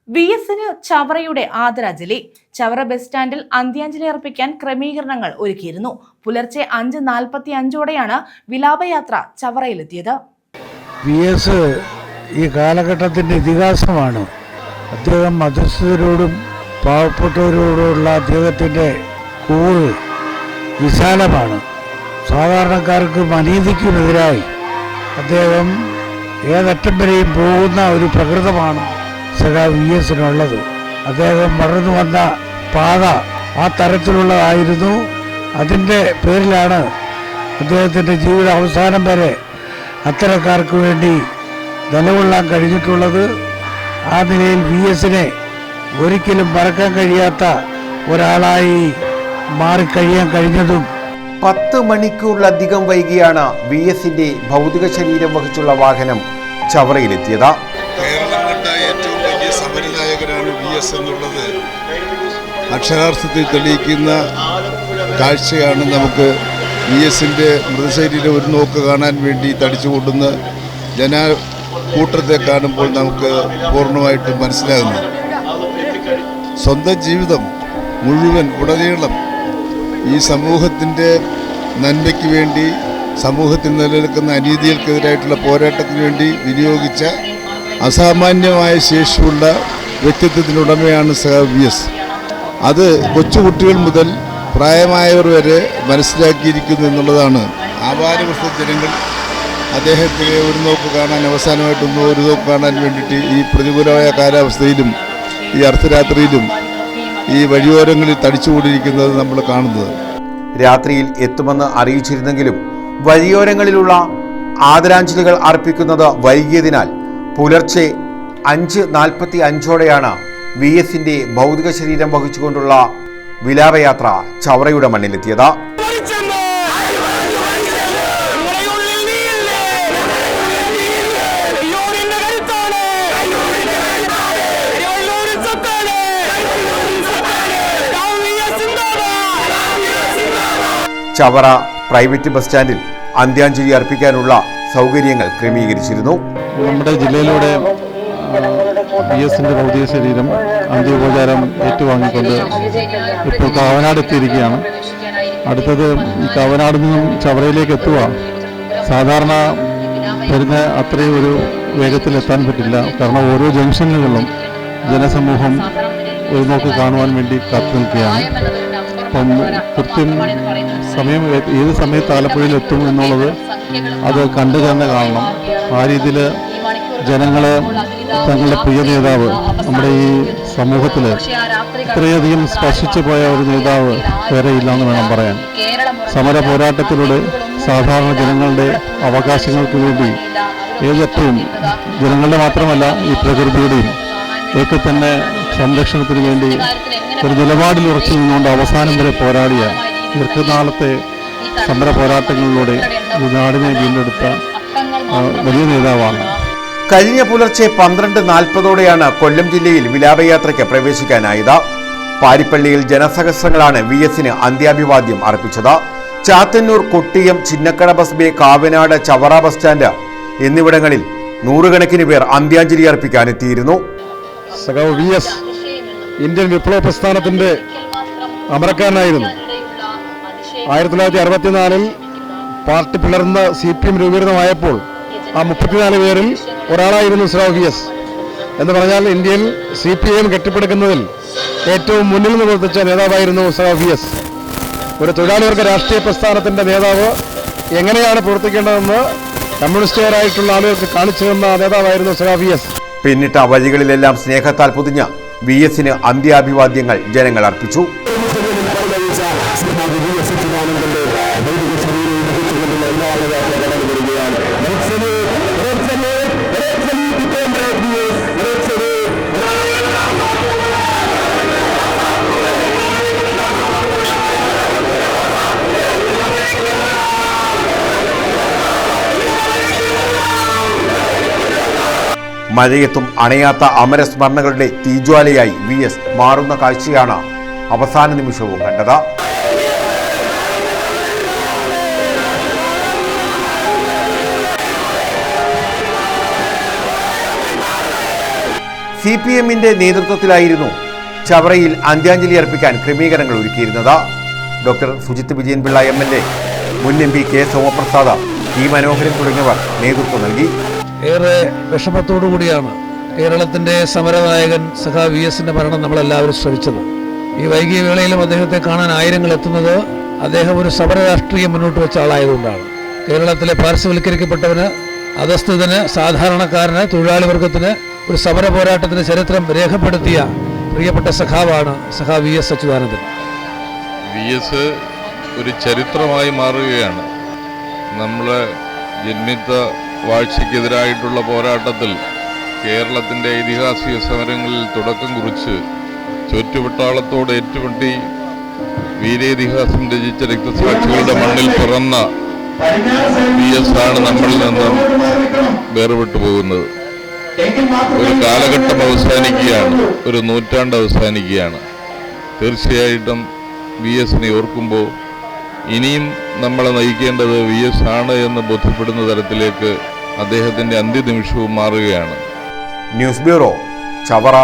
VSന് ചവറയുടെ ആദരാഞ്ജലി. ചവറ ബസ് സ്റ്റാൻഡിൽ അന്ത്യാഞ്ജലി അർപ്പിക്കാൻ ക്രമീകരണങ്ങൾ ഒരുക്കിയിരുന്നു. പുലർച്ചെ 5:45ഓടെയാണ് വിലാപയാത്ര ചവറയിലെത്തിയത്. VS ഈ കാലഘട്ടത്തിൻ്റെ ഇതിഹാസമാണ്. അദ്ദേഹം മധ്യസ്ഥരോടും പാവപ്പെട്ടവരോടുള്ള അദ്ദേഹത്തിൻ്റെ കൂറ് വിശാലമാണ്. സാധാരണക്കാർക്കും അനീതിക്കുമെതിരായി അദ്ദേഹം ഏതറ്റം വരെയും പോകുന്ന ഒരു പ്രകൃതമാണ് VSനുള്ളത്. അദ്ദേഹം വളർന്നു വന്ന പാത ആ തരത്തിലുള്ളതായിരുന്നു. അതിൻ്റെ പേരിലാണ് അദ്ദേഹത്തിൻ്റെ ജീവിത അവസാനം വരെ അത്തരക്കാർക്ക് വേണ്ടി നിലകൊള്ളാൻ കഴിഞ്ഞിട്ടുള്ളത്. ആ നിലയിൽ VSനെ ഒരിക്കലും മറക്കാൻ കഴിയാത്ത ഒരാളായി മാറിക്കഴിയാൻ കഴിഞ്ഞതും 10 മണിക്കൂറിലധികം വൈകിയാണ് VSന്റെ ഭൗതിക ശരീരം വഹിച്ചുള്ള വാഹനം ചവറയിലെത്തിയത്. കേരളം കണ്ട ഏറ്റവും വലിയ സമരനായകനാണ് VS എന്നുള്ളത് അക്ഷരാർത്ഥത്തിൽ തെളിയിക്കുന്ന കാഴ്ചയാണ്. നമുക്ക് VSന്റെ മൃതശരീരം ഒരു നോക്ക് കാണാൻ വേണ്ടി തടിച്ചുകൂട്ടുന്ന ജനക്കൂട്ടത്തെ കാണുമ്പോൾ നമുക്ക് പൂർണ്ണമായിട്ടും മനസ്സിലാകുന്നു. സ്വന്തം ജീവിതം മുഴുവൻ ഉടനീളം ഈ സമൂഹത്തിൻ്റെ നന്മയ്ക്ക് വേണ്ടി, സമൂഹത്തിൽ നിലനിൽക്കുന്ന അനീതികൾക്കെതിരായിട്ടുള്ള പോരാട്ടത്തിന് വേണ്ടി വിനിയോഗിച്ച അസാമാന്യമായ ശേഷിയുള്ള വ്യക്തിത്വത്തിനുടമയാണ് VS. അത് കൊച്ചുകുട്ടികൾ മുതൽ പ്രായമായവർ വരെ മനസ്സിലാക്കിയിരിക്കുന്നു എന്നുള്ളതാണ്. ആഭാരവൃദ്ധ ജനങ്ങൾ അദ്ദേഹത്തെ ഒരു നോക്ക് കാണാൻ, അവസാനമായിട്ടൊന്ന് ഒരു നോക്ക് കാണാൻ വേണ്ടിയിട്ട് ഈ പ്രതികൂലമായ കാലാവസ്ഥയിലും ഈ അർദ്ധരാത്രിയിലും ഈ വഴിയോരങ്ങളിൽ തടിച്ചുകൂടിയിരിക്കുന്നത് നമ്മൾ കാണുന്നത്. രാത്രിയിൽ എത്തുമെന്ന് അറിയിച്ചിരുന്നെങ്കിലും വഴിയോരങ്ങളിലുള്ള ആദരാഞ്ജലികൾ അർപ്പിക്കുന്നത് വൈകിയതിനാൽ പുലർച്ചെ 5:45ഓടെയാണ് VSന്റെ ഭൗതിക ശരീരം വഹിച്ചുകൊണ്ടുള്ള വിലാപയാത്ര ചവറയുടെ മണ്ണിലെത്തിയത്. ചവറ പ്രൈവറ്റ് ബസ് സ്റ്റാൻഡിൽ അന്ത്യാഞ്ജലി അർപ്പിക്കാനുള്ള സൗകര്യങ്ങൾ ക്രമീകരിച്ചിരുന്നു. നമ്മുടെ ജില്ലയിലൂടെ VSന്റെ ഭൗതിക ശരീരം അന്ത്യോപചാരം ഏറ്റുവാങ്ങിക്കൊണ്ട് ഇപ്പോൾ കാവനാട് എത്തിയിരിക്കുകയാണ്. അടുത്തത് ഈ കാവനാട് നിന്നും ചവറയിലേക്ക് എത്തുക സാധാരണ വരുന്ന അത്രയും ഒരു വേഗത്തിൽ എത്താൻ പറ്റില്ല. കാരണം ഓരോ ജംഗ്ഷനുകളിലും ജനസമൂഹം ഒരു നോക്ക് കാണുവാൻ വേണ്ടി കാത്തു നിൽക്കുകയാണ്. അപ്പം കൃത്യം സമയം ഏത് സമയത്ത് ആലപ്പുഴയിൽ എത്തും എന്നുള്ളത് അത് കണ്ടു തന്നെ കാണണം. ആ രീതിയിൽ ജനങ്ങൾ തങ്ങളുടെ പ്രിയ നേതാവ്, നമ്മുടെ ഈ സമൂഹത്തിൽ ഇത്രയധികം സ്പർശിച്ചു പോയ ഒരു നേതാവ് വേറെ ഇല്ലാന്ന് വേണം പറയാൻ. സമര പോരാട്ടത്തിലൂടെ സാധാരണ ജനങ്ങളുടെ അവകാശങ്ങൾക്ക് വേണ്ടി ഏതറ്റവും ജനങ്ങളുടെ മാത്രമല്ല ഈ പ്രകൃതിയുടെയും ഒക്കെ തന്നെ സംരക്ഷണത്തിന് വേണ്ടി ഒരു നിലപാടിൽ ഉറച്ചു നിന്നുകൊണ്ട് അവസാനം വരെ പോരാടിയ ദീർഘനാളത്തെ സമര പോരാട്ടങ്ങളിലൂടെ ഈ നാടിനെ വീണ്ടെടുത്ത വലിയ നേതാവാണ്. കഴിഞ്ഞ പുലർച്ചെ 12:40ഓടെയാണ് കൊല്ലം ജില്ലയിൽ വിലാപയാത്രയ്ക്ക് പ്രവേശിക്കാനായത്. പാരിപ്പള്ളിയിൽ ജനസഹസ്രങ്ങളാണ് VSന് അന്ത്യാഭിവാദ്യം അർപ്പിച്ചത്. Chathannoor, Kottiyam, Chinnakada bus bay, Kavanad, Chavara bus stand എന്നിവിടങ്ങളിൽ നൂറുകണക്കിന് പേർ അന്ത്യാഞ്ജലി അർപ്പിക്കാനെത്തിയിരുന്നു. VS ഇന്ത്യൻ വിപ്ലവ പ്രസ്ഥാനത്തിന്റെ അമരക്കാരനായിരുന്നു. 1964 പാർട്ടി പിളർന്ന് CPM രൂപീകൃതമായപ്പോൾ ആ 34 പേരിൽ ഒരാളായിരുന്നു VS. എന്ന് പറഞ്ഞാൽ ഇന്ത്യയിൽ CPM കെട്ടിപ്പടുക്കുന്നതിൽ ഏറ്റവും മുന്നിൽ നിന്ന് പ്രവർത്തിച്ച നേതാവായിരുന്നു VS. ഒരു തൊഴിലാളി വർഗ രാഷ്ട്രീയ പ്രസ്ഥാനത്തിന്റെ നേതാവ് എങ്ങനെയാണ് പ്രവർത്തിക്കേണ്ടതെന്ന് കമ്മ്യൂണിസ്റ്റുകാരായിട്ടുള്ള ആളുകൾക്ക് കാണിച്ചു തന്ന നേതാവായിരുന്നു VS. പിന്നിട്ട വഴികളിലെല്ലാം സ്നേഹത്താൽ പൊതിഞ്ഞ VSന് അന്ത്യാഭിവാദ്യങ്ങൾ ജനങ്ങൾ അർപ്പിച്ചു. മഴയത്തും അണയാത്ത അമരസ്മരണകളുടെ തീജ്വാലയായി VS മാറുന്ന കാഴ്ചയാണ് അവസാന നിമിഷവും കണ്ടത്. CPM-ന്റെ നേതൃത്വത്തിലായിരുന്നു ചവറയിൽ അന്ത്യാഞ്ജലി അർപ്പിക്കാൻ ക്രമീകരണങ്ങൾ ഒരുക്കിയിരുന്നത്. ഡോക്ടർ സുജിത് വിജയൻപിള്ള MLA, മുൻ MP K സോമപ്രസാദ്, ടി മനോഹരൻ തുടങ്ങിയവർ നേതൃത്വം നൽകി. ഏറെ വിഷമത്തോടു കൂടിയാണ് കേരളത്തിൻ്റെ സമരനായകൻ സഖാ VS-ന്റെ മരണം നമ്മളെല്ലാവരും ശ്രമിച്ചത്. ഈ വൈകിയ വേളയിലും അദ്ദേഹത്തെ കാണാൻ ആയിരങ്ങൾ എത്തുന്നത് അദ്ദേഹം ഒരു സമര രാഷ്ട്രീയം മുന്നോട്ട് വെച്ച ആളായതുകൊണ്ടാണ്. കേരളത്തിലെ പാർശ്വവൽക്കരിക്കപ്പെട്ടവന്, അധസ്ഥിതന്, സാധാരണക്കാരന്, തൊഴിലാളി വർഗത്തിന് ഒരു സമര പോരാട്ടത്തിൻ്റെ ചരിത്രം രേഖപ്പെടുത്തിയ പ്രിയപ്പെട്ട സഖാവാണ് സഖാ VS അച്യുതാനന്ദൻ. VS ഒരു ചരിത്രമായി മാറുകയാണ്. നമ്മളെ ജന്മിത്ത വാഴ്ചയ്ക്കെതിരായിട്ടുള്ള പോരാട്ടത്തിൽ കേരളത്തിൻ്റെ ഐതിഹാസിക സമരങ്ങളിൽ തുടക്കം കുറിച്ച് ചുറ്റുവട്ടാളത്തോട് ഏറ്റുമുട്ടി വീരേതിഹാസം രചിച്ച രക്തസാക്ഷികളുടെ മണ്ണിൽ പിറന്ന VS ആണ് നമ്മളിൽ നിന്നും വേർപെട്ടു പോകുന്നത്. ഒരു കാലഘട്ടം അവസാനിക്കുകയാണ്, ഒരു നൂറ്റാണ്ട് അവസാനിക്കുകയാണ്. തീർച്ചയായിട്ടും VS-നെ ഓർക്കുമ്പോൾ ഇനിയും നമ്മളെ നയിക്കേണ്ടത് VS ആണ് എന്ന് ബോധ്യപ്പെടുന്ന തരത്തിലേക്ക് അദ്ദേഹത്തിൻ്റെ അന്ത്യനിമിഷവും മാറുകയാണ്. News bureau, Chavara.